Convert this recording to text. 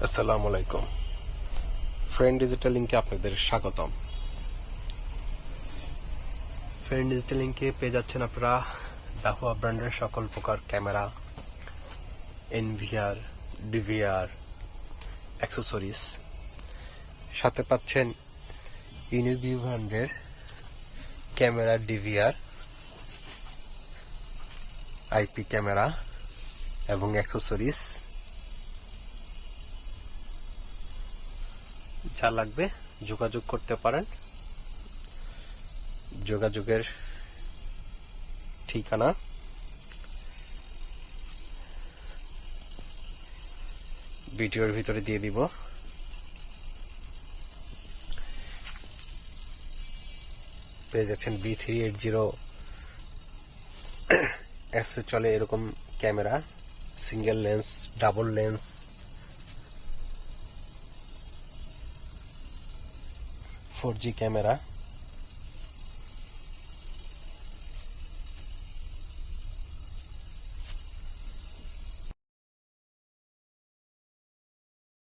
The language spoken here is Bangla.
আসসালামু আলাইকুম। ফ্রেন্ড ডিজিটাল লিংকে আপনাদের স্বাগতম। ফ্রেন্ড ডিজিটাল লিংকে পেয়ে যাচ্ছেন আপনারা দাহুয়া ব্র্যান্ডের সকল প্রকার ক্যামেরা, এনভিআর, ডিভিআর, অ্যাক্সেসরিজ। সাথে পাচ্ছেন ইউনিভিউ ব্র্যান্ডের ক্যামেরা, ডিভিআর, আইপি ক্যামেরা এবং অ্যাক্সেসরিজ। যা লাগবে যোগাযোগ করতে পারেন। যোগাযোগের ঠিকানা ভিডিওর ভিতরে দিয়ে দিব। পেয়ে যাচ্ছেন B380 অ্যাপসে চলে এরকম camera, single lens, double lens, 4G camera.